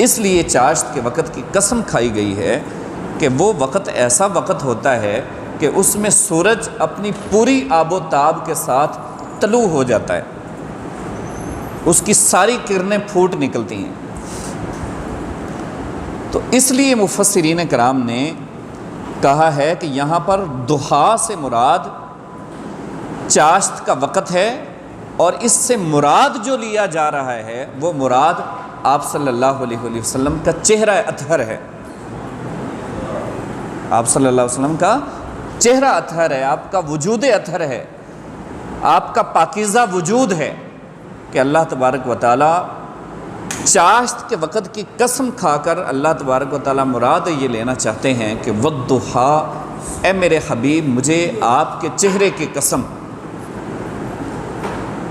اس لیے چاشت کے وقت کی قسم کھائی گئی ہے کہ وہ وقت ایسا وقت ہوتا ہے کہ اس میں سورج اپنی پوری آب و تاب کے ساتھ طلوع ہو جاتا ہے، اس کی ساری کرنیں پھوٹ نکلتی ہیں۔ تو اس لیے مفسرین کرام نے کہا ہے کہ یہاں پر ضحیٰ سے مراد چاشت کا وقت ہے، اور اس سے مراد جو لیا جا رہا ہے وہ مراد آپ صلی اللہ علیہ وسلم کا چہرہ اطہر ہے۔ آپ صلی اللہ علیہ وسلم کا چہرہ اطہر ہے، آپ کا وجود اطہر ہے، آپ کا پاکیزہ وجود ہے، کہ اللہ تبارک و تعالی چاشت کے وقت کی قسم کھا کر اللہ تبارک و تعالی مراد یہ لینا چاہتے ہیں کہ والضحیٰ، اے میرے حبیب مجھے آپ کے چہرے کی قسم،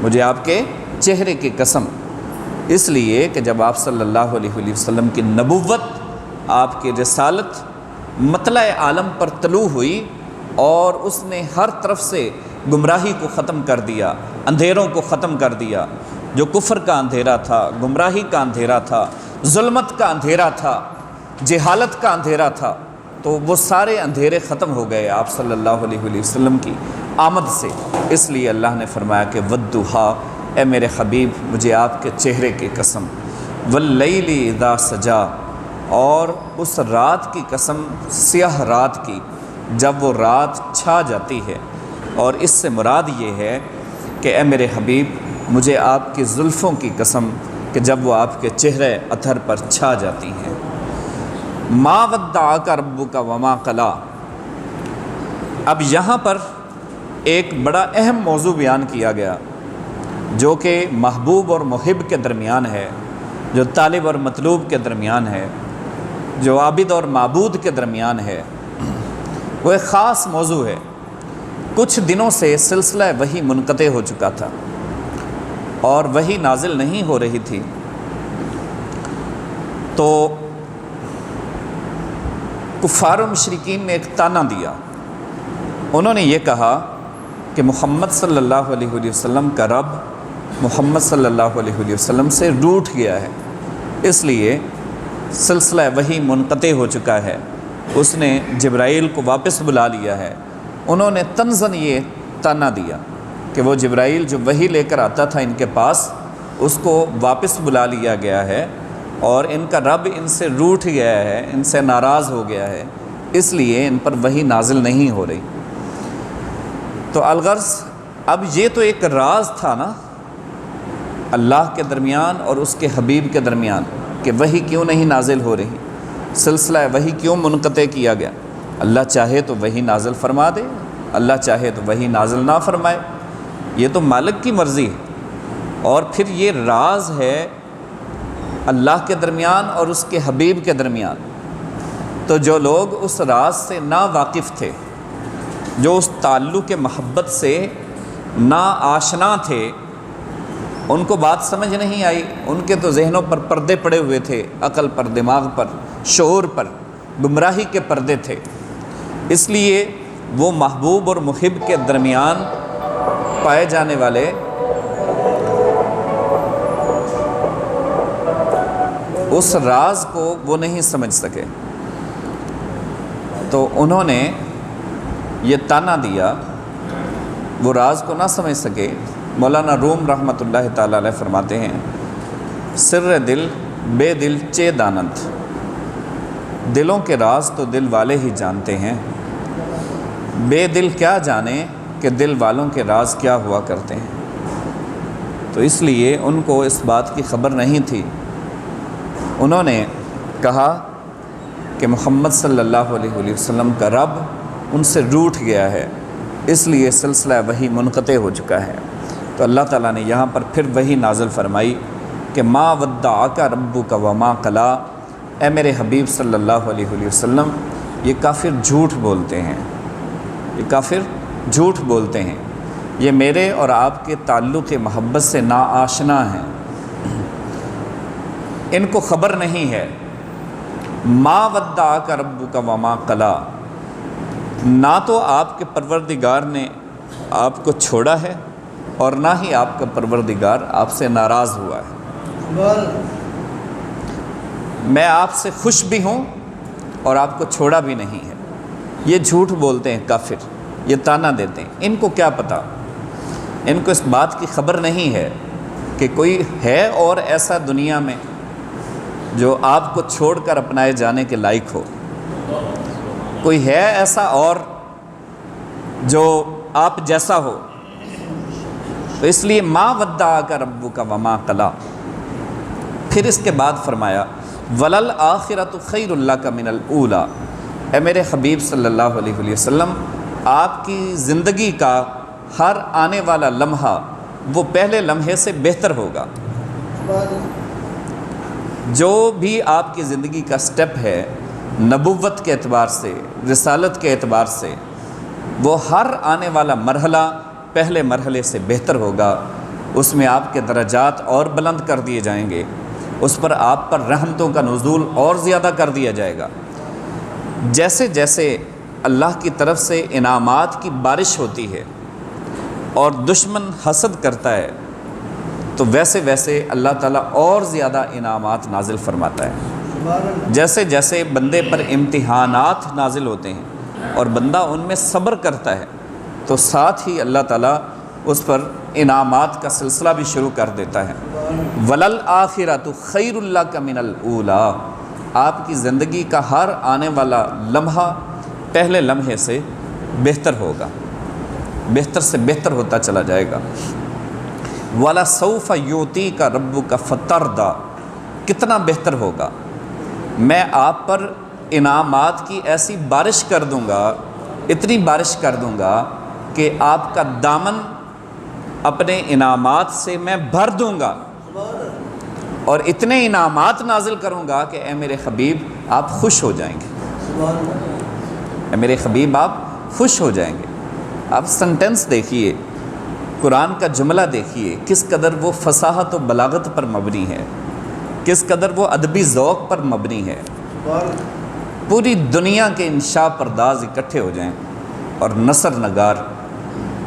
مجھے آپ کے چہرے کی قسم، اس لیے کہ جب آپ صلی اللہ علیہ وسلم کی نبوت، آپ کی رسالت مطلع عالم پر طلوع ہوئی اور اس نے ہر طرف سے گمراہی کو ختم کر دیا، اندھیروں کو ختم کر دیا، جو کفر کا اندھیرا تھا، گمراہی کا اندھیرا تھا، ظلمت کا اندھیرا تھا، جہالت کا اندھیرا تھا، تو وہ سارے اندھیرے ختم ہو گئے آپ صلی اللہ علیہ وسلم کی آمد سے۔ اس لیے اللہ نے فرمایا کہ والضحیٰ، اے میرے حبیب مجھے آپ کے چہرے کی قسم، واللیل اذا سجا، اور اس رات کی قسم، سیاہ رات کی، جب وہ رات چھا جاتی ہے، اور اس سے مراد یہ ہے کہ اے میرے حبیب مجھے آپ کی زلفوں کی قسم کہ جب وہ آپ کے چہرے اطہر پر چھا جاتی ہیں۔ ما ودعک ربک وما قلی، اب یہاں پر ایک بڑا اہم موضوع بیان کیا گیا جو کہ محبوب اور محب کے درمیان ہے، جو طالب اور مطلوب کے درمیان ہے، جو عابد اور معبود کے درمیان ہے، وہ ایک خاص موضوع ہے۔ کچھ دنوں سے سلسلہ وحی منقطع ہو چکا تھا اور وحی نازل نہیں ہو رہی تھی، تو کفار و مشرکین نے ایک طعنہ دیا۔ انہوں نے یہ کہا کہ محمد صلی اللہ علیہ وسلم کا رب محمد صلی اللہ علیہ وسلم سے روٹھ گیا ہے، اس لیے سلسلہ وحی منقطع ہو چکا ہے، اس نے جبرائیل کو واپس بلا لیا ہے۔ انہوں نے طنزاً یہ طعنہ دیا کہ وہ جبرائیل جو وحی لے کر آتا تھا ان کے پاس، اس کو واپس بلا لیا گیا ہے، اور ان کا رب ان سے روٹھ گیا ہے، ان سے ناراض ہو گیا ہے، اس لیے ان پر وحی نازل نہیں ہو رہی۔ تو الغرض اب یہ تو ایک راز تھا نا اللہ کے درمیان اور اس کے حبیب کے درمیان کہ وحی کیوں نہیں نازل ہو رہی، سلسلہ وحی کیوں منقطع کیا گیا۔ اللہ چاہے تو وحی نازل فرما دے، اللہ چاہے تو وحی نازل نہ فرمائے، یہ تو مالک کی مرضی ہے۔ اور پھر یہ راز ہے اللہ کے درمیان اور اس کے حبیب کے درمیان، تو جو لوگ اس راز سے نا واقف تھے، جو اس تعلق محبت سے نا آشنا تھے، ان کو بات سمجھ نہیں آئی، ان کے تو ذہنوں پر پردے پڑے ہوئے تھے، عقل پر، دماغ پر، شعور پر گمراہی کے پردے تھے، اس لیے وہ محبوب اور محب کے درمیان پائے جانے والے اس راز کو وہ نہیں سمجھ سکے، تو انہوں نے یہ طعنہ دیا، وہ راز کو نہ سمجھ سکے۔ مولانا روم رحمۃ اللہ تعالی علیہ فرماتے ہیں سر دل بے دل چے دانند، دلوں کے راز تو دل والے ہی جانتے ہیں، بے دل کیا جانے کہ دل والوں کے راز کیا ہوا کرتے ہیں۔ تو اس لیے ان کو اس بات کی خبر نہیں تھی۔ انہوں نے کہا کہ محمد صلی اللہ علیہ وسلم کا رب ان سے روٹھ گیا ہے، اس لیے سلسلہ وحی منقطع ہو چکا ہے۔ تو اللہ تعالیٰ نے یہاں پر پھر وحی نازل فرمائی کہ ما ودعک ربک وما قلی، اے میرے حبیب صلی اللہ علیہ وسلم یہ کافر جھوٹ بولتے ہیں، یہ کافر جھوٹ بولتے ہیں، یہ میرے اور آپ کے تعلق محبت سے نا آشنا ہیں، ان کو خبر نہیں ہے۔ ما ودعک ربک وما قلی، نہ تو آپ کے پروردگار نے آپ کو چھوڑا ہے اور نہ ہی آپ کا پروردگار آپ سے ناراض ہوا ہے۔ میں آپ سے خوش بھی ہوں اور آپ کو چھوڑا بھی نہیں ہے۔ یہ جھوٹ بولتے ہیں کافر، یہ تانا دیتے ہیں۔ ان کو کیا پتہ، ان کو اس بات کی خبر نہیں ہے کہ کوئی ہے اور ایسا دنیا میں جو آپ کو چھوڑ کر اپنائے جانے کے لائق ہو، کوئی ہے ایسا اور جو آپ جیسا ہو۔ تو اس لیے ما ودعک ربک وما قلی۔ پھر اس کے بعد فرمایا وللآخرۃ خیر لک من الاولی۔ اے میرے حبیب صلی اللہ علیہ وسلم، آپ کی زندگی کا ہر آنے والا لمحہ وہ پہلے لمحے سے بہتر ہوگا۔ جو بھی آپ کی زندگی کا سٹیپ ہے نبوت کے اعتبار سے، رسالت کے اعتبار سے، وہ ہر آنے والا مرحلہ پہلے مرحلے سے بہتر ہوگا۔ اس میں آپ کے درجات اور بلند کر دیے جائیں گے، اس پر آپ پر رحمتوں کا نزول اور زیادہ کر دیا جائے گا۔ جیسے جیسے اللہ کی طرف سے انعامات کی بارش ہوتی ہے اور دشمن حسد کرتا ہے، تو ویسے ویسے اللہ تعالیٰ اور زیادہ انعامات نازل فرماتا ہے۔ جیسے جیسے بندے پر امتحانات نازل ہوتے ہیں اور بندہ ان میں صبر کرتا ہے، تو ساتھ ہی اللہ تعالیٰ اس پر انعامات کا سلسلہ بھی شروع کر دیتا ہے۔ وَلَلْآخِرَةُ خَيْرٌ لَكَ مِنَ الْأُولَىٰ۔ آپ کی زندگی کا ہر آنے والا لمحہ پہلے لمحے سے بہتر ہوگا، بہتر سے بہتر ہوتا چلا جائے گا۔ وَلَسَوْفَ يُعْطِيكَ رَبُّكَ فَتَرْضَىٰ۔ کتنا بہتر ہوگا، میں آپ پر انعامات کی ایسی بارش کر دوں گا، اتنی بارش کر دوں گا کہ آپ کا دامن اپنے انعامات سے میں بھر دوں گا، اور اتنے انعامات نازل کروں گا کہ اے میرے حبیب آپ خوش ہو جائیں گے، اے میرے حبیب آپ خوش ہو جائیں گے۔ آپ سنٹنس دیکھیے، قرآن کا جملہ دیکھیے، کس قدر وہ فصاحت و بلاغت پر مبنی ہے، کس قدر وہ ادبی ذوق پر مبنی ہے۔ پوری دنیا کے انشاء پرداز اکٹھے ہو جائیں اور نثر نگار،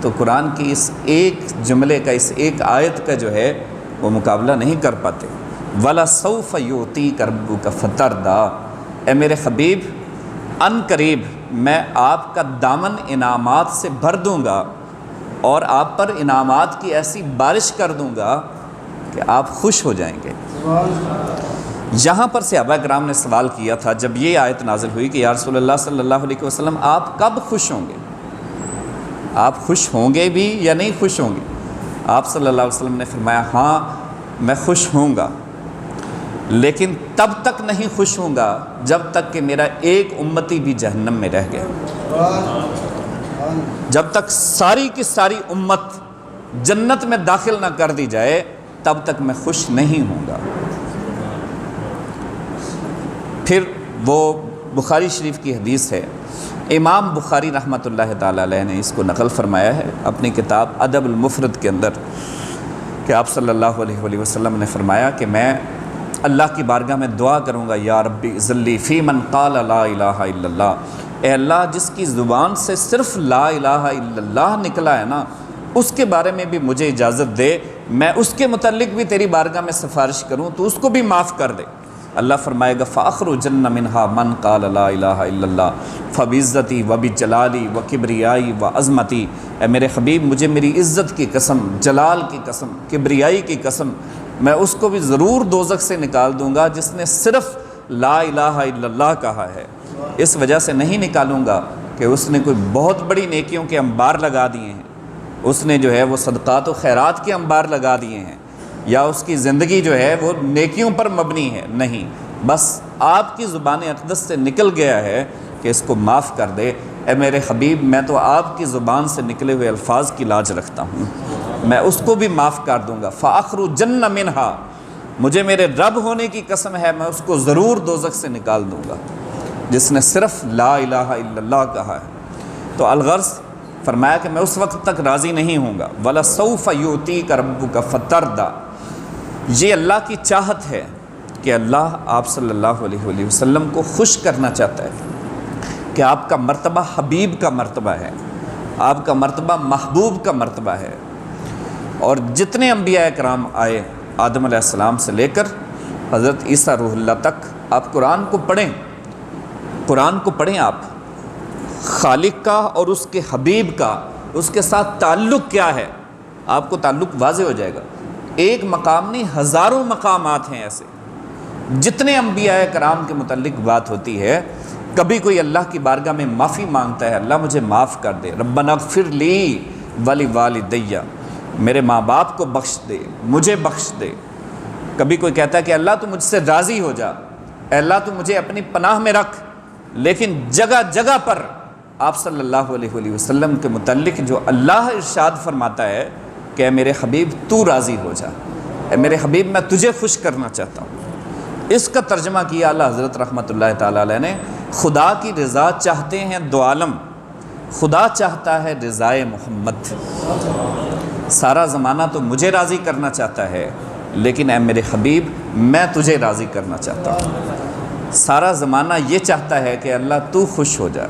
تو قرآن کی اس ایک جملے کا، اس ایک آیت کا جو ہے وہ مقابلہ نہیں کر پاتے۔ وَلَسَوْفَ يُعْطِيكَ رَبُّكَ فَتَرْضَىٰ۔ اے میرے حبیب، ان قریب میں آپ کا دامن انعامات سے بھر دوں گا اور آپ پر انعامات کی ایسی بارش کر دوں گا کہ آپ خوش ہو جائیں گے۔ یہاں پر صحابہ کرام نے سوال کیا تھا جب یہ آیت نازل ہوئی کہ یا رسول اللہ صلی اللہ علیہ وسلم، آپ کب خوش ہوں گے؟ آپ خوش ہوں گے بھی یا نہیں خوش ہوں گے؟ آپ صلی اللہ علیہ وسلم نے فرمایا ہاں میں خوش ہوں گا، لیکن تب تک نہیں خوش ہوں گا جب تک کہ میرا ایک امتی بھی جہنم میں رہ گیا۔ جب تک ساری کی ساری امت جنت میں داخل نہ کر دی جائے تب تک میں خوش نہیں ہوں گا۔ پھر وہ بخاری شریف کی حدیث ہے، امام بخاری رحمۃ اللہ تعالیٰ علیہ نے اس کو نقل فرمایا ہے اپنی کتاب ادب المفرد کے اندر، کہ آپ صلی اللہ علیہ وسلم نے فرمایا کہ میں اللہ کی بارگاہ میں دعا کروں گا، یا ربی ذلی فی من قال لا الہ الا اللہ، اے اللہ جس کی زبان سے صرف لا الہ الا اللہ نکلا ہے نا، اس کے بارے میں بھی مجھے اجازت دے، میں اس کے متعلق بھی تیری بارگاہ میں سفارش کروں تو اس کو بھی معاف کر دے۔ اللہ فرمائے گا فاخرجن منہا من قال لا الہ الا اللہ فبعزتی وبجلالی وکبریائی وعظمتی۔ اے میرے حبیب، مجھے میری عزت کی قسم، جلال کی قسم، کبریائی کی قسم، میں اس کو بھی ضرور دوزخ سے نکال دوں گا جس نے صرف لا الہ الا اللہ کہا ہے۔ اس وجہ سے نہیں نکالوں گا کہ اس نے کوئی بہت بڑی نیکیوں کے انبار لگا دیے ہیں، اس نے جو ہے وہ صدقات و خیرات کے انبار لگا دیے ہیں، یا اس کی زندگی جو ہے وہ نیکیوں پر مبنی ہے، نہیں، بس آپ کی زبان اقدس سے نکل گیا ہے کہ اس کو معاف کر دے۔ اے میرے حبیب، میں تو آپ کی زبان سے نکلے ہوئے الفاظ کی لاج رکھتا ہوں، میں اس کو بھی معاف کر دوں گا۔ فاخرجن منہا، مجھے میرے رب ہونے کی قسم ہے میں اس کو ضرور دوزخ سے نکال دوں گا جس نے صرف لا الہ الا اللہ کہا ہے۔ تو الغرض فرمایا کہ میں اس وقت تک راضی نہیں ہوں گا۔ وَلَسَوْفَ يُعْطِيكَ رَبُّكَ فَتَرْضَىٰ۔ یہ اللہ کی چاہت ہے کہ اللہ آپ صلی اللہ علیہ وسلم کو خوش کرنا چاہتا ہے کہ آپ کا مرتبہ حبیب کا مرتبہ ہے، آپ کا مرتبہ محبوب کا مرتبہ ہے۔ اور جتنے انبیاء کرام آئے آدم علیہ السلام سے لے کر حضرت عیسیٰ روح اللہ تک آپ قرآن کو پڑھیں، قرآن کو پڑھیں آپ، خالق کا اور اس کے حبیب کا اس کے ساتھ تعلق کیا ہے، آپ کو تعلق واضح ہو جائے گا۔ ایک مقام نہیں، ہزاروں مقامات ہیں ایسے، جتنے انبیاء کرام کے متعلق بات ہوتی ہے، کبھی کوئی اللہ کی بارگاہ میں معافی مانگتا ہے، اللہ مجھے معاف کر دے، ربنا اغفر لی ولوالدی، میرے ماں باپ کو بخش دے، مجھے بخش دے۔ کبھی کوئی کہتا ہے کہ اللہ تو مجھ سے راضی ہو جا، اے اللہ تو مجھے اپنی پناہ میں رکھ، لیکن جگہ جگہ پر آپ صلی اللہ علیہ وسلم کے متعلق جو اللہ ارشاد فرماتا ہے کہ اے میرے حبیب تو راضی ہو جا، اے میرے حبیب میں تجھے خوش کرنا چاہتا ہوں، اس کا ترجمہ کیا اعلیٰ حضرت رحمۃ اللہ تعالیٰ علیہ نے۔ خدا کی رضا چاہتے ہیں دو عالم، خدا چاہتا ہے رضائے محمد۔ سارا زمانہ تو مجھے راضی کرنا چاہتا ہے، لیکن اے میرے حبیب میں تجھے راضی کرنا چاہتا ہوں۔ سارا زمانہ یہ چاہتا ہے کہ اللہ تو خوش ہو جا،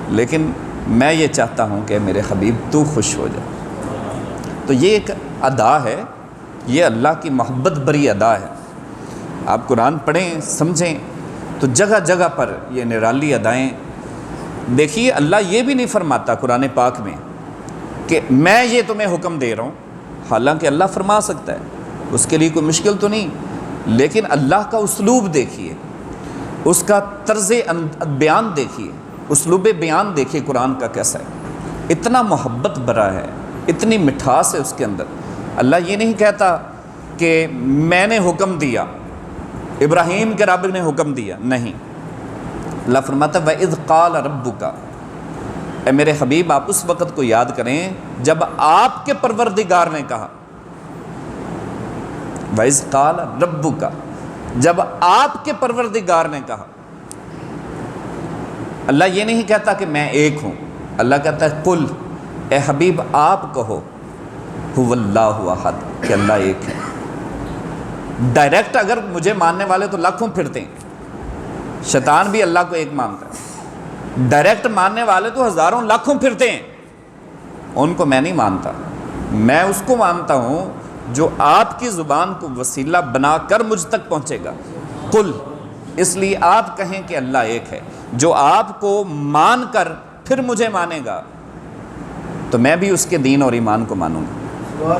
لیکن میں یہ چاہتا ہوں کہ میرے حبیب تو خوش ہو جا۔ تو یہ ایک ادا ہے، یہ اللہ کی محبت بری ادا ہے۔ آپ قرآن پڑھیں، سمجھیں تو جگہ جگہ پر یہ نرالی ادائیں دیکھیے۔ اللہ یہ بھی نہیں فرماتا قرآن پاک میں کہ میں یہ تمہیں حکم دے رہا ہوں، حالانکہ اللہ فرما سکتا ہے، اس کے لیے کوئی مشکل تو نہیں، لیکن اللہ کا اسلوب دیکھیے، اس کا طرز بیان دیکھیے، اسلوب بیان دیکھیے قرآن کا کیسا ہے، اتنا محبت بھرا ہے، اتنی مٹھاس ہے اس کے اندر۔ اللہ یہ نہیں کہتا کہ میں نے حکم دیا، ابراہیم کے رب نے حکم دیا، نہیں، اللہ فرماتا وَإِذْ قَالَ رَبُّكَ، اے میرے حبیب آپ اس وقت کو یاد کریں جب آپ کے پروردگار نے کہا، وَإِذْ قَالَ رَبُّكَ، جب آپ کے پروردگار نے کہا۔ اللہ یہ نہیں کہتا کہ میں ایک ہوں، اللہ کہتا ہے قل، اے حبیب آپ کہو هُوَ اللَّهُ أَحَدٌ، کہ اللہ ایک ہے۔ ڈائریکٹ اگر مجھے ماننے والے تو لاکھوں پھرتے ہیں، شیطان بھی اللہ کو ایک مانتا ہے، ڈائریکٹ ماننے والے تو ہزاروں لاکھوں پھرتے ہیں، ان کو میں نہیں مانتا، میں اس کو مانتا ہوں جو آپ کی زبان کو وسیلہ بنا کر مجھ تک پہنچے گا۔ قل، اس لیے آپ کہیں کہ اللہ ایک ہے، جو آپ کو مان کر پھر مجھے مانے گا تو میں بھی اس کے دین اور ایمان کو مانوں گا،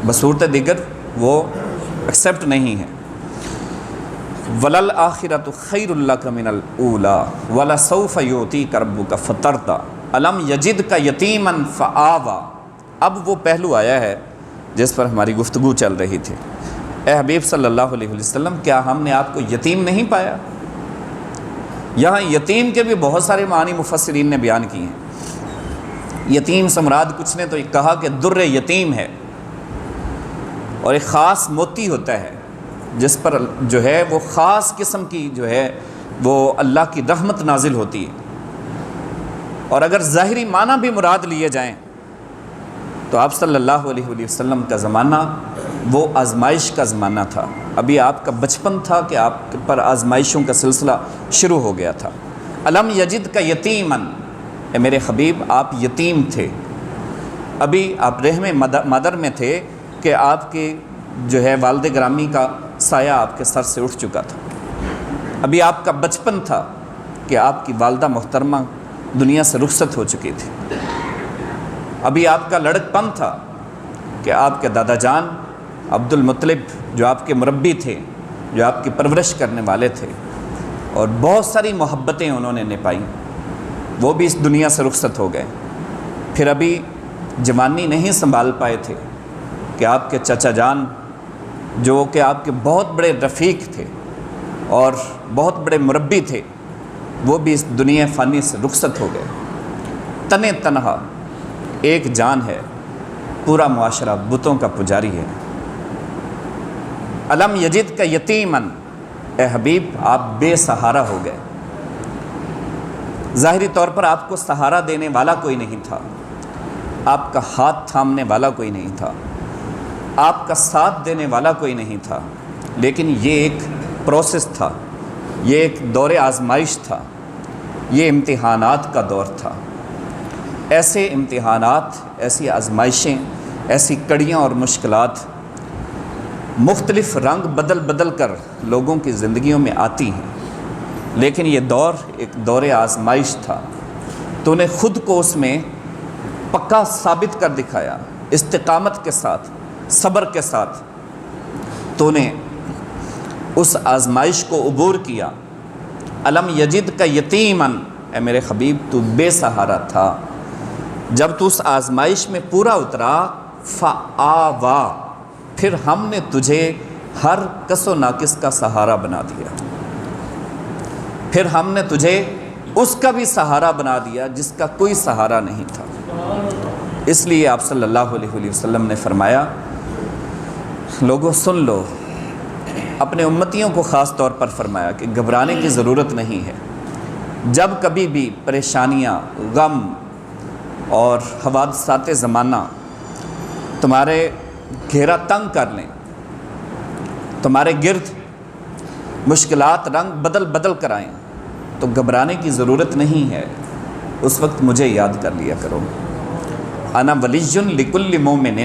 بصورت دیگر وہ ایکسیپٹ نہیں ہے۔ وَلَلْآخِرَةُ خَيْرٌ لَكَ مِنَ الْأُولَىٰ وَلَسَوْفَ يُعْطِيكَ رَبُّكَ فَتَرْضَىٰ أَلَمْ يَجِدْكَ يَتِيمًا فَآوَىٰ۔ اب وہ پہلو آیا ہے جس پر ہماری گفتگو چل رہی تھی۔ اے حبیب صلی اللہ علیہ وسلم، کیا ہم نے آپ کو یتیم نہیں پایا؟ یہاں یتیم کے بھی بہت سارے معنی مفسرین نے بیان کیے ہیں۔ یتیم سے مراد کچھ نے تو کہا کہ در یتیم ہے، اور ایک خاص موتی ہوتا ہے جس پر جو ہے وہ خاص قسم کی جو ہے وہ اللہ کی رحمت نازل ہوتی ہے۔ اور اگر ظاہری معنی بھی مراد لیے جائیں تو آپ صلی اللہ علیہ وسلم کا زمانہ وہ آزمائش کا زمانہ تھا، ابھی آپ کا بچپن تھا کہ آپ پر آزمائشوں کا سلسلہ شروع ہو گیا تھا۔ الم یجد کا یتیمن، اے میرے حبیب آپ یتیم تھے، ابھی آپ رحم مدر میں تھے کہ آپ کے جو ہے والد گرامی کا سایہ آپ کے سر سے اٹھ چکا تھا، ابھی آپ کا بچپن تھا کہ آپ کی والدہ محترمہ دنیا سے رخصت ہو چکی تھی، ابھی آپ کا لڑک پن تھا کہ آپ کے دادا جان عبد المطلب جو آپ کے مربی تھے، جو آپ کی پرورش کرنے والے تھے، اور بہت ساری محبتیں انہوں نے نپائیں، وہ بھی اس دنیا سے رخصت ہو گئے۔ پھر ابھی جوانی نہیں سنبھال پائے تھے کہ آپ کے چچا جان جو کہ آپ کے بہت بڑے رفیق تھے اور بہت بڑے مربی تھے، وہ بھی اس دنیا فانی سے رخصت ہو گئے۔ تنے تنہا ایک جان ہے، پورا معاشرہ بتوں کا پجاری ہے۔ الم یجد کا یتیمن، اے حبیب آپ بے سہارا ہو گئے، ظاہری طور پر آپ کو سہارا دینے والا کوئی نہیں تھا، آپ کا ہاتھ تھامنے والا کوئی نہیں تھا، آپ کا ساتھ دینے والا کوئی نہیں تھا، لیکن یہ ایک پروسیس تھا، یہ ایک دور آزمائش تھا، یہ امتحانات کا دور تھا۔ ایسے امتحانات، ایسی آزمائشیں، ایسی کڑیاں اور مشکلات مختلف رنگ بدل بدل کر لوگوں کی زندگیوں میں آتی ہیں، لیکن یہ دور ایک دور آزمائش تھا۔ تو نے خود کو اس میں پکا ثابت کر دکھایا، استقامت کے ساتھ، صبر کے ساتھ تو نے اس آزمائش کو عبور کیا۔ الم یجد کا یتیمن، اے میرے حبیب تو بے سہارا تھا، جب تو اس آزمائش میں پورا اترا، فآوا، پھر ہم نے تجھے ہر کس و ناقص کا سہارا بنا دیا، پھر ہم نے تجھے اس کا بھی سہارا بنا دیا جس کا کوئی سہارا نہیں تھا۔ اس لیے آپ صلی اللہ علیہ وسلم نے فرمایا، لوگوں سن لو، اپنے امتیوں کو خاص طور پر فرمایا کہ گھبرانے کی ضرورت نہیں ہے۔ جب کبھی بھی پریشانیاں، غم اور حوادثات زمانہ تمہارے گھیرا تنگ کر لیں، تمہارے گرد مشکلات رنگ بدل بدل کر آئیں، تو گھبرانے کی ضرورت نہیں ہے۔ اس وقت مجھے یاد کر لیا کرو، انا ولی لکل مومن،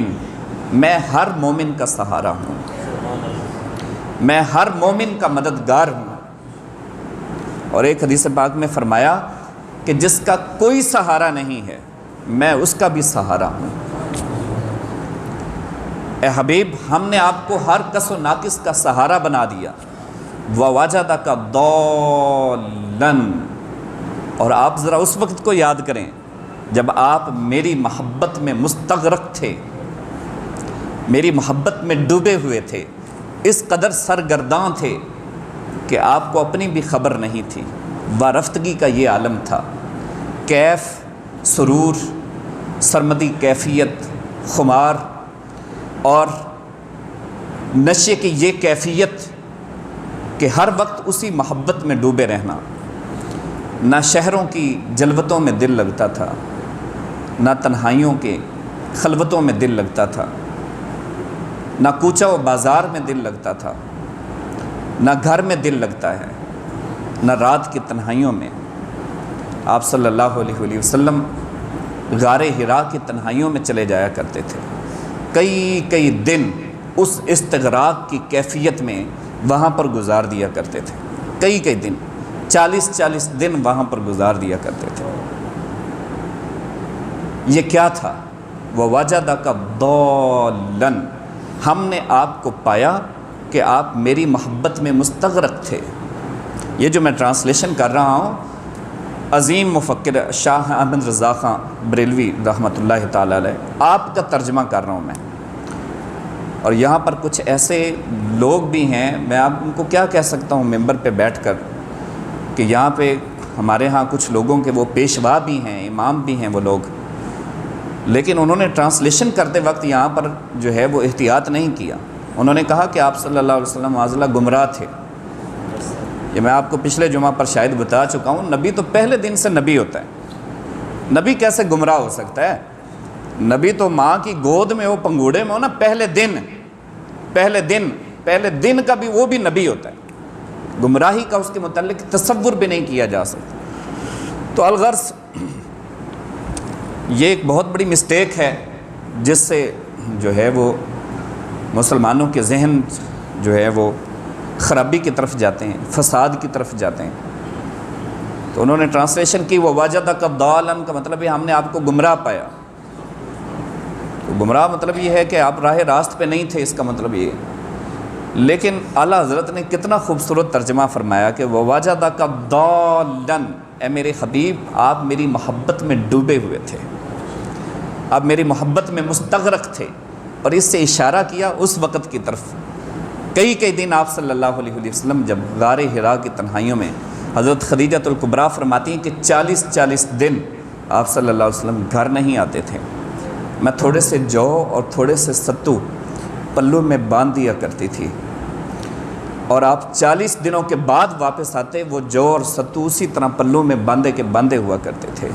میں ہر مومن کا سہارا ہوں، میں ہر مومن کا مددگار ہوں۔ اور ایک حدیث پاک میں فرمایا کہ جس کا کوئی سہارا نہیں ہے میں اس کا بھی سہارا ہوں۔ اے حبیب، ہم نے آپ کو ہر کس و ناقص کا سہارا بنا دیا۔ وَوَجَدَكَ ضَالًّا، اور آپ ذرا اس وقت کو یاد کریں جب آپ میری محبت میں مستغرق تھے، میری محبت میں ڈوبے ہوئے تھے، اس قدر سرگرداں تھے کہ آپ کو اپنی بھی خبر نہیں تھی۔ وارفتگی کا یہ عالم تھا، کیف، سرور، سرمدی کیفیت، خمار اور نشے کی یہ کیفیت کہ ہر وقت اسی محبت میں ڈوبے رہنا۔ نہ شہروں کی جلوتوں میں دل لگتا تھا، نہ تنہائیوں کے خلوتوں میں دل لگتا تھا، نہ کوچہ و بازار میں دل لگتا تھا، نہ گھر میں دل لگتا ہے، نہ رات کی تنہائیوں میں۔ آپ صلی اللہ علیہ وسلم غار حرا کی تنہائیوں میں چلے جایا کرتے تھے، کئی دن اس استغراق کی کیفیت میں وہاں پر گزار دیا کرتے تھے، کئی دن، 40 دن وہاں پر گزار دیا کرتے تھے۔ یہ کیا تھا؟ وَوَجَدَكَ ضَالًّا، ہم نے آپ کو پایا کہ آپ میری محبت میں مستغرق تھے۔ یہ جو میں ٹرانسلیشن کر رہا ہوں، عظیم مفکر شاہ احمد رضا خان بریلوی رحمۃ اللہ تعالی علیہ، آپ کا ترجمہ کر رہا ہوں میں۔ اور یہاں پر کچھ ایسے لوگ بھی ہیں، میں آپ ان کو کیا کہہ سکتا ہوں ممبر پہ بیٹھ کر، کہ یہاں پہ ہمارے ہاں کچھ لوگوں کے وہ پیشوا بھی ہیں، امام بھی ہیں وہ لوگ، لیکن انہوں نے ٹرانسلیشن کرتے وقت یہاں پر جو ہے وہ احتیاط نہیں کیا۔ انہوں نے کہا کہ آپ صلی اللہ علیہ وسلم معاذ اللہ گمراہ تھے۔ یہ میں آپ کو پچھلے جمعہ پر شاید بتا چکا ہوں، نبی تو پہلے دن سے نبی ہوتا ہے، نبی کیسے گمراہ ہو سکتا ہے؟ نبی تو ماں کی گود میں ہو، پنگوڑے میں ہو نا، پہلے دن کا بھی وہ بھی نبی ہوتا ہے۔ گمراہی کا اس کے متعلق تصور بھی نہیں کیا جا سکتا۔ تو الغرض یہ ایک بہت بڑی مسٹیک ہے جس سے جو ہے وہ مسلمانوں کے ذہن جو ہے وہ خرابی کی طرف جاتے ہیں، فساد کی طرف جاتے ہیں۔ تو انہوں نے ٹرانسلیشن کی، وَوَجَدَكَ ضَالًّا کا مطلب ہے ہم نے آپ کو گمراہ پایا۔ تو گمراہ مطلب یہ ہے کہ آپ راہ راست پہ نہیں تھے، اس کا مطلب یہ ہے۔ لیکن اعلیٰ حضرت نے کتنا خوبصورت ترجمہ فرمایا کہ وَوَجَدَكَ ضَالًّا، اے میرے حبیب آپ میری محبت میں ڈوبے ہوئے تھے، آپ میری محبت میں مستغرق تھے۔ اور اس سے اشارہ کیا اس وقت کی طرف، کئی دن آپ صلی اللہ علیہ وسلم جب غار حرا کی تنہائیوں میں، حضرت خدیجۃ الکبریٰ فرماتی ہیں کہ 40 دن آپ صلی اللہ علیہ وسلم گھر نہیں آتے تھے۔ میں تھوڑے سے جو اور تھوڑے سے ستو پلو میں باندھ دیا کرتی تھی، اور آپ 40 دنوں کے بعد واپس آتے، وہ جو اور ستو اسی طرح پلو میں باندھے ہوا کرتے تھے۔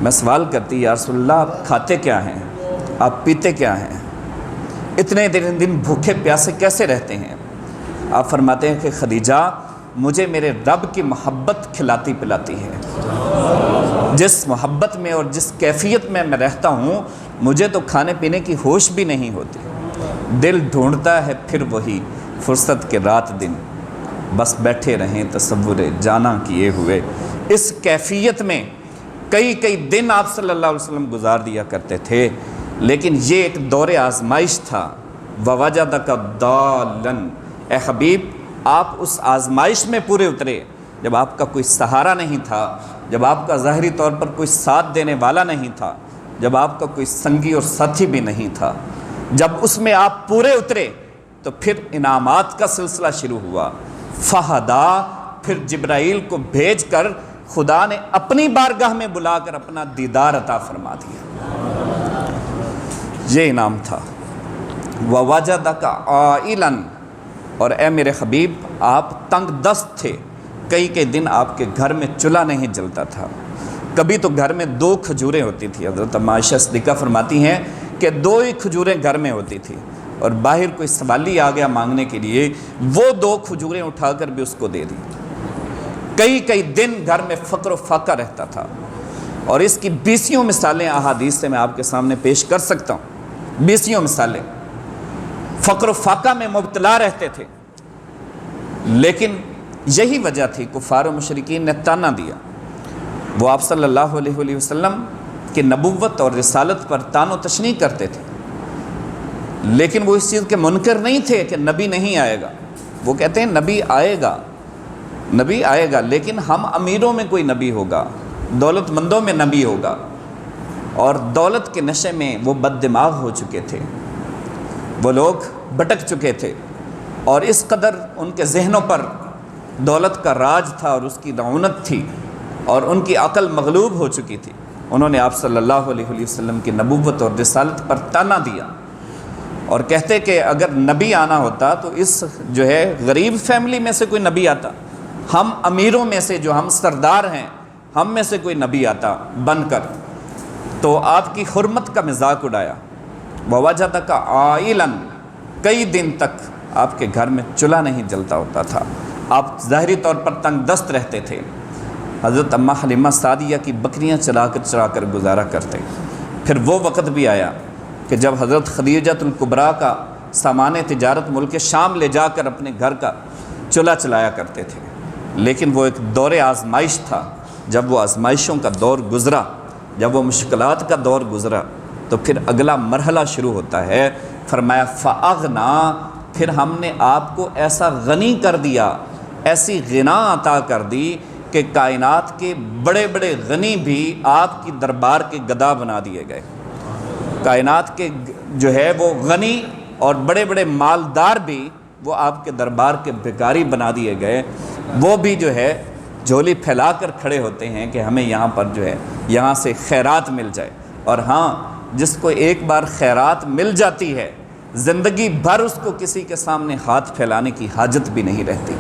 میں سوال کرتی، یا رسول اللہ آپ کھاتے کیا ہیں، آپ پیتے کیا ہیں، اتنے دن بھوکے پیاسے کیسے رہتے ہیں؟ آپ فرماتے ہیں کہ خدیجہ مجھے میرے رب کی محبت کھلاتی پلاتی ہے۔ جس محبت میں اور جس کیفیت میں رہتا ہوں، مجھے تو کھانے پینے کی ہوش بھی نہیں ہوتی۔ دل ڈھونڈتا ہے پھر وہی فرصت کے رات دن، بس بیٹھے رہیں تصور جانا کیے ہوئے۔ اس کیفیت میں کئی دن آپ صلی اللہ علیہ وسلم گزار دیا کرتے تھے، لیکن یہ ایک دور آزمائش تھا۔ وَوَجَدَكَ ضَالًّا، اے حبیب آپ اس آزمائش میں پورے اترے جب آپ کا کوئی سہارا نہیں تھا، جب آپ کا ظاہری طور پر کوئی ساتھ دینے والا نہیں تھا، جب آپ کا کوئی سنگی اور ساتھی بھی نہیں تھا۔ جب اس میں آپ پورے اترے تو پھر انعامات کا سلسلہ شروع ہوا۔ فہدا، پھر جبرائیل کو بھیج کر خدا نے اپنی بارگاہ میں بلا کر اپنا دیدار عطا فرما دیا۔ یہ انعام تھا۔ وَوَجَدَكَ عَائِلًا، اور اے میرے حبیب آپ تنگ دست تھے، کئی دن آپ کے گھر میں چولہا نہیں جلتا تھا۔ کبھی تو گھر میں 2 کھجوریں ہوتی تھی، حضرت عائشہ صدیقہ فرماتی ہیں کہ 2 ہی کھجوریں گھر میں ہوتی تھی، اور باہر کوئی سوالی آ گیا مانگنے کے لیے، وہ 2 کھجوریں اٹھا کر بھی اس کو دے دی۔ کئی دن گھر میں فقر و فاقہ رہتا تھا، اور اس کی 20 مثالیں احادیث سے میں آپ کے سامنے پیش کر سکتا ہوں۔ 20 مثالیں فقر و فاقہ میں مبتلا رہتے تھے، لیکن یہی وجہ تھی کفار و مشرکین نے تانا دیا۔ وہ آپ صلی اللہ علیہ وسلم کی نبوت اور رسالت پر تان و تشنیع کرتے تھے، لیکن وہ اس چیز کے منکر نہیں تھے کہ نبی نہیں آئے گا۔ وہ کہتے ہیں نبی آئے گا لیکن ہم امیروں میں کوئی نبی ہوگا، دولت مندوں میں نبی ہوگا۔ اور دولت کے نشے میں وہ بد دماغ ہو چکے تھے، وہ لوگ بھٹک چکے تھے، اور اس قدر ان کے ذہنوں پر دولت کا راج تھا اور اس کی رعونت تھی، اور ان کی عقل مغلوب ہو چکی تھی۔ انہوں نے آپ صلی اللہ علیہ وسلم کی نبوت اور رسالت پر تانا دیا، اور کہتے کہ اگر نبی آنا ہوتا تو اس جو ہے غریب فیملی میں سے کوئی نبی آتا، ہم امیروں میں سے جو ہم سردار ہیں ہم میں سے کوئی نبی آتا بن کر، تو آپ کی حرمت کا مذاق اڑایا۔ وَوَجَدَكَ عَائِلًا، کئی دن تک آپ کے گھر میں چولہا نہیں جلتا ہوتا تھا، آپ ظاہری طور پر تنگ دست رہتے تھے۔ حضرت اماں حلیمہ سعدیہ کی بکریاں چرا کر گزارا کرتے۔ پھر وہ وقت بھی آیا کہ جب حضرت خدیجۃ الکبریٰ کا سامان تجارت ملک شام لے جا کر اپنے گھر کا چولہا چلایا کرتے تھے، لیکن وہ ایک دور آزمائش تھا۔ جب وہ آزمائشوں کا دور گزرا، جب وہ مشکلات کا دور گزرا، تو پھر اگلا مرحلہ شروع ہوتا ہے۔ فرمایا فَأَغْنَا، پھر ہم نے آپ کو ایسا غنی کر دیا، ایسی غنا عطا کر دی کہ کائنات کے بڑے بڑے غنی بھی آپ کی دربار کے گدا بنا دیے گئے۔ کائنات کے جو ہے وہ غنی اور بڑے بڑے مالدار بھی وہ آپ کے دربار کے بھکاری بنا دیے گئے۔ وہ بھی جو ہے جھولی پھیلا کر کھڑے ہوتے ہیں کہ ہمیں یہاں پر جو ہے یہاں سے خیرات مل جائے۔ اور ہاں، جس کو ایک بار خیرات مل جاتی ہے زندگی بھر اس کو کسی کے سامنے ہاتھ پھیلانے کی حاجت بھی نہیں رہتی۔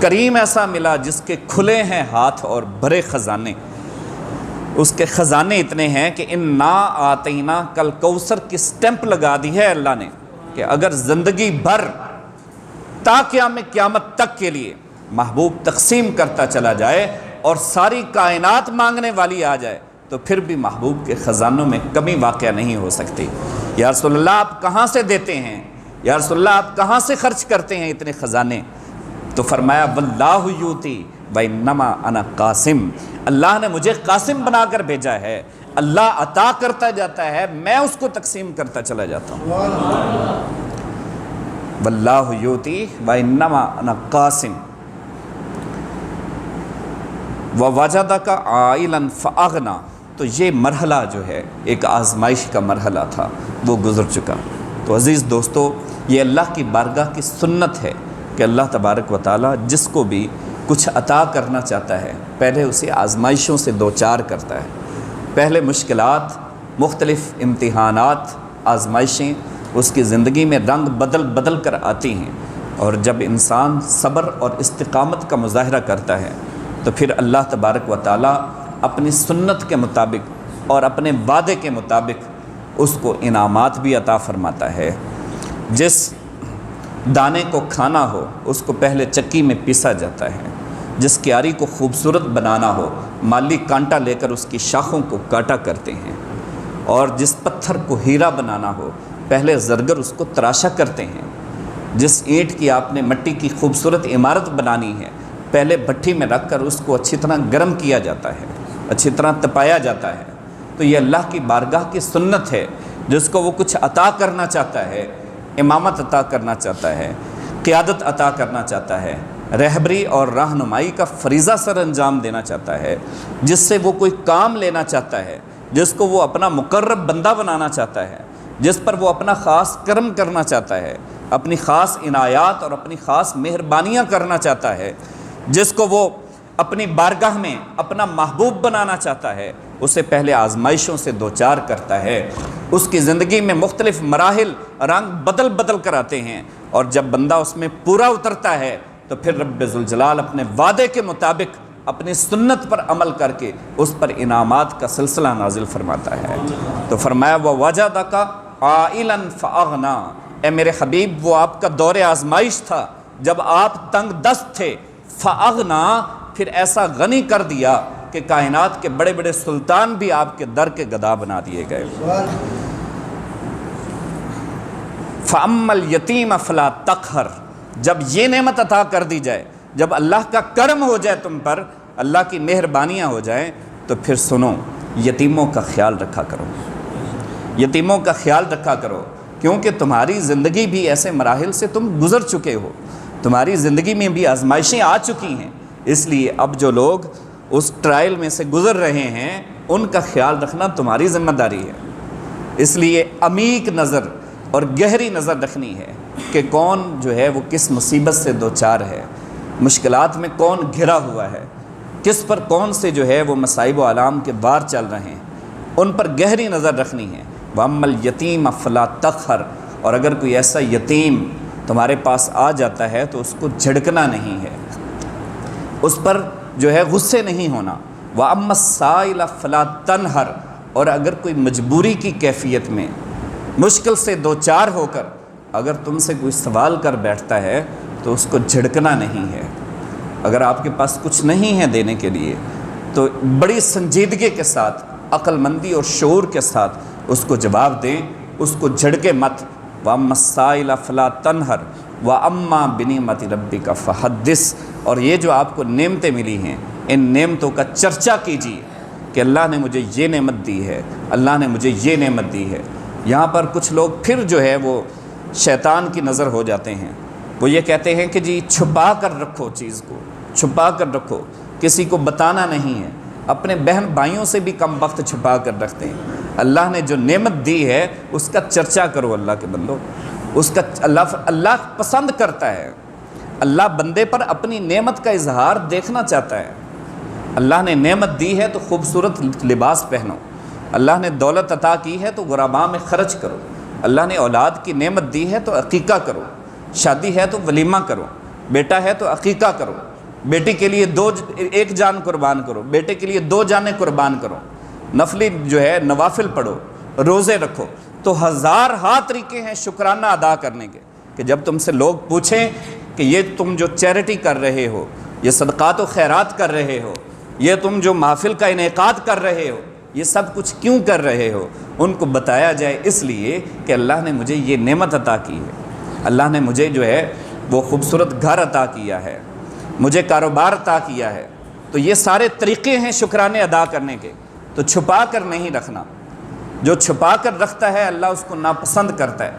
کریم ایسا ملا جس کے کھلے ہیں ہاتھ اور بھرے خزانے، اس کے خزانے اتنے ہیں کہ انا آتینا کل کوثر کی سٹیمپ لگا دی ہے اللہ نے، کہ اگر زندگی بھر تا قیامت تک کے لیے محبوب تقسیم کرتا چلا جائے اور ساری کائنات مانگنے والی آ جائے تو پھر بھی محبوب کے خزانوں میں کمی واقع نہیں ہو سکتی۔ یا رسول اللہ آپ کہاں سے دیتے ہیں؟ یا رسول اللہ آپ کہاں سے خرچ کرتے ہیں اتنے خزانے؟ تو فرمایا واللہ یوتی وانما انا قاسم، اللہ نے مجھے قاسم بنا کر بھیجا ہے، اللہ عطا کرتا جاتا ہے، میں اس کو تقسیم کرتا چلا جاتا ہوں۔ واللہ یوتی وانما انا قاسم۔ ووجدک عائلا فاغنا، تو یہ مرحلہ جو ہے ایک آزمائش کا مرحلہ تھا، وہ گزر چکا۔ تو عزیز دوستو، یہ اللہ کی بارگاہ کی سنت ہے کہ اللہ تبارک و تعالیٰ جس کو بھی کچھ عطا کرنا چاہتا ہے پہلے اسے آزمائشوں سے دوچار کرتا ہے۔ پہلے مشکلات، مختلف امتحانات، آزمائشیں اس کی زندگی میں رنگ بدل کر آتی ہیں، اور جب انسان صبر اور استقامت کا مظاہرہ کرتا ہے تو پھر اللہ تبارک و تعالیٰ اپنی سنت کے مطابق اور اپنے وعدے کے مطابق اس کو انعامات بھی عطا فرماتا ہے۔ جس دانے کو کھانا ہو اس کو پہلے چکی میں پیسا جاتا ہے، جس کیاری کو خوبصورت بنانا ہو مالی کانٹا لے کر اس کی شاخوں کو کاٹا کرتے ہیں، اور جس پتھر کو ہیرا بنانا ہو پہلے زرگر اس کو تراشا کرتے ہیں۔ جس اینٹ کی آپ نے مٹی کی خوبصورت عمارت بنانی ہے، پہلے بھٹی میں رکھ کر اس کو اچھی طرح گرم کیا جاتا ہے، اچھی طرح تپایا جاتا ہے۔ تو یہ اللہ کی بارگاہ کی سنت ہے۔ جس کو وہ کچھ عطا کرنا چاہتا ہے، امامت عطا کرنا چاہتا ہے، قیادت عطا کرنا چاہتا ہے، رہبری اور رہنمائی کا فریضہ سر انجام دینا چاہتا ہے، جس سے وہ کوئی کام لینا چاہتا ہے، جس کو وہ اپنا مقرب بندہ بنانا چاہتا ہے، جس پر وہ اپنا خاص کرم کرنا چاہتا ہے، اپنی خاص عنایات اور اپنی خاص مہربانیاں کرنا چاہتا ہے، جس کو وہ اپنی بارگاہ میں اپنا محبوب بنانا چاہتا ہے، اسے پہلے آزمائشوں سے دوچار کرتا ہے۔ اس کی زندگی میں مختلف مراحل رنگ بدل بدل کر آتے ہیں، اور جب بندہ اس میں پورا اترتا ہے تو پھر رب ذوالجلال اپنے وعدے کے مطابق اپنی سنت پر عمل کر کے اس پر انعامات کا سلسلہ نازل فرماتا ہے۔ تو فرمایا وَوَجَدَكَ عَائِلًا فَأَغْنَىٰ، اے میرے حبیب وہ آپ کا دور آزمائش تھا جب آپ تنگ دست تھے، فَأَغْنَىٰ پھر ایسا غنی کر دیا کہ کائنات کے بڑے بڑے سلطان بھی آپ کے در کے گدا بنا دیے گئے۔ فَأَمَّا الْيَتِيمَ فَلَا تَقْهَرْ، جب یہ نعمت عطا کر دی جائے، جب اللہ کا کرم ہو جائے تم پر، اللہ کی مہربانیاں ہو جائیں، تو پھر سنو، یتیموں کا خیال رکھا کرو، یتیموں کا خیال رکھا کرو، کیونکہ تمہاری زندگی بھی ایسے مراحل سے تم گزر چکے ہو، تمہاری زندگی میں بھی آزمائشیں آ چکی ہیں، اس لیے اب جو لوگ اس ٹرائل میں سے گزر رہے ہیں ان کا خیال رکھنا تمہاری ذمہ داری ہے۔ اس لیے عمیق نظر اور گہری نظر رکھنی ہے کہ کون جو ہے وہ کس مصیبت سے دوچار ہے، مشکلات میں کون گھرا ہوا ہے، کس پر کون سے جو ہے وہ مصائب و آلام کے بار چل رہے ہیں، ان پر گہری نظر رکھنی ہے۔ وَأَمَّا الْيَتِيمَ فَلَا تَقْهَرْ، اور اگر کوئی ایسا یتیم تمہارے پاس آ جاتا ہے تو اس کو جھڑکنا نہیں ہے، اس پر جو ہے غصے نہیں ہونا۔ وَأَمَّا السَّائِلَ فَلَا تَنْهَرْ، اور اگر کوئی مجبوری کی کیفیت میں مشکل سے دوچار ہو کر اگر تم سے کوئی سوال کر بیٹھتا ہے تو اس کو جھڑکنا نہیں ہے۔ اگر آپ کے پاس کچھ نہیں ہے دینے کے لیے تو بڑی سنجیدگی کے ساتھ، عقل مندی اور شعور کے ساتھ اس کو جواب دیں، اس کو جھڑکے مت۔ وَأَمَّا السَّائِلَ فَلَا تَنْهَرْ وَأَمَّا بِنِعْمَةِ رَبِّكَ فَحَدِّثْ، اور یہ جو آپ کو نعمتیں ملی ہیں ان نعمتوں کا چرچا کیجیے کہ اللہ نے مجھے یہ نعمت دی ہے، اللہ نے مجھے یہ نعمت دی ہے۔ یہاں پر کچھ لوگ پھر جو ہے وہ شیطان کی نظر ہو جاتے ہیں، وہ یہ کہتے ہیں کہ جی چھپا کر رکھو، چیز کو چھپا کر رکھو، کسی کو بتانا نہیں ہے، اپنے بہن بھائیوں سے بھی کم وقت چھپا کر رکھتے ہیں۔ اللہ نے جو نعمت دی ہے اس کا چرچا کرو اللہ کے بندو، اس کا اللہ پسند کرتا ہے، اللہ بندے پر اپنی نعمت کا اظہار دیکھنا چاہتا ہے۔ اللہ نے نعمت دی ہے تو خوبصورت لباس پہنو، اللہ نے دولت عطا کی ہے تو غرباء میں خرچ کرو، اللہ نے اولاد کی نعمت دی ہے تو عقیقہ کرو، شادی ہے تو ولیمہ کرو، بیٹا ہے تو عقیقہ کرو، بیٹی کے لیے ایک جان قربان کرو، بیٹے کے لیے 2 جانیں قربان کرو، نفلی جو ہے نوافل پڑھو، روزے رکھو۔ تو ہزارہا طریقے ہیں شکرانہ ادا کرنے کے، کہ جب تم سے لوگ پوچھیں کہ یہ تم جو چیریٹی کر رہے ہو، یہ صدقات و خیرات کر رہے ہو، یہ تم جو محفل کا انعقاد کر رہے ہو، یہ سب کچھ کیوں کر رہے ہو، ان کو بتایا جائے اس لیے کہ اللہ نے مجھے یہ نعمت عطا کی ہے، اللہ نے مجھے جو ہے وہ خوبصورت گھر عطا کیا ہے، مجھے کاروبار عطا کیا ہے۔ تو یہ سارے طریقے ہیں شکرانے ادا کرنے کے، تو چھپا کر نہیں رکھنا۔ جو چھپا کر رکھتا ہے اللہ اس کو ناپسند کرتا ہے۔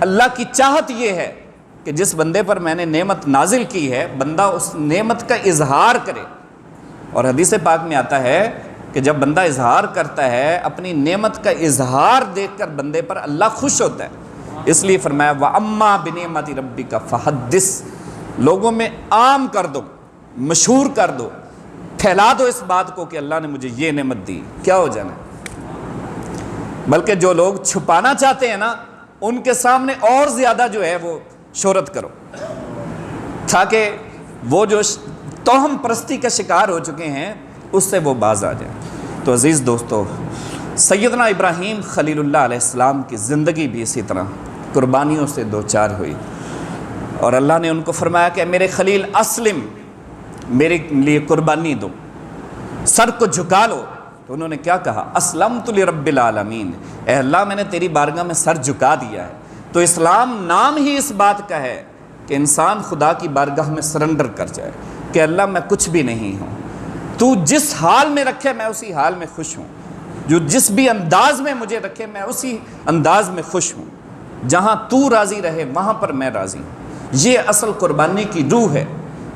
اللہ کی چاہت یہ ہے کہ جس بندے پر میں نے نعمت نازل کی ہے بندہ اس نعمت کا اظہار کرے، اور حدیث پاک میں آتا ہے کہ جب بندہ اظہار کرتا ہے اپنی نعمت کا اظہار دیکھ کر بندے پر اللہ خوش ہوتا ہے۔ اس لیے فرمایا وَأَمَّا بِنِعْمَةِ رَبِّكَ فَحَدِّثْ، لوگوں میں عام کر دو، مشہور کر دو، پھیلا دو اس بات کو کہ اللہ نے مجھے یہ نعمت دی، کیا ہو جانا ہے۔ بلکہ جو لوگ چھپانا چاہتے ہیں نا ان کے سامنے اور زیادہ جو ہے وہ شہرت کرو، تاکہ وہ جو توہم پرستی کا شکار ہو چکے ہیں اس سے وہ باز آ جائیں۔ تو عزیز دوستو، سیدنا ابراہیم خلیل اللہ علیہ السلام کی زندگی بھی اسی طرح قربانیوں سے دوچار ہوئی، اور اللہ نے ان کو فرمایا کہ میرے خلیل اسلم، میرے لیے قربانی دو، سر کو جھکا لو، تو انہوں نے کیا کہا؟ اسلمت لرب العالمین، اے اللہ میں نے تیری بارگاہ میں سر جھکا دیا ہے۔ تو اسلام نام ہی اس بات کا ہے کہ انسان خدا کی بارگاہ میں سرنڈر کر جائے کہ اللہ میں کچھ بھی نہیں ہوں، تو جس حال میں رکھے میں اسی حال میں خوش ہوں، جو جس بھی انداز میں مجھے رکھے میں اسی انداز میں خوش ہوں، جہاں تو راضی رہے وہاں پر میں راضی ہوں۔ یہ اصل قربانی کی روح ہے،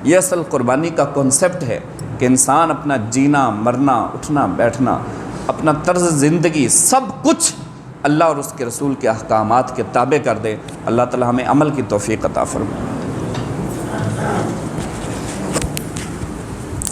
یہ اصل قربانی کا کنسپٹ ہے کہ انسان اپنا جینا مرنا اٹھنا بیٹھنا اپنا طرز زندگی سب کچھ اللہ اور اس کے رسول کے احکامات کے تابع کر دے۔ اللہ تعالی ہمیں عمل کی توفیق عطا فرمائے۔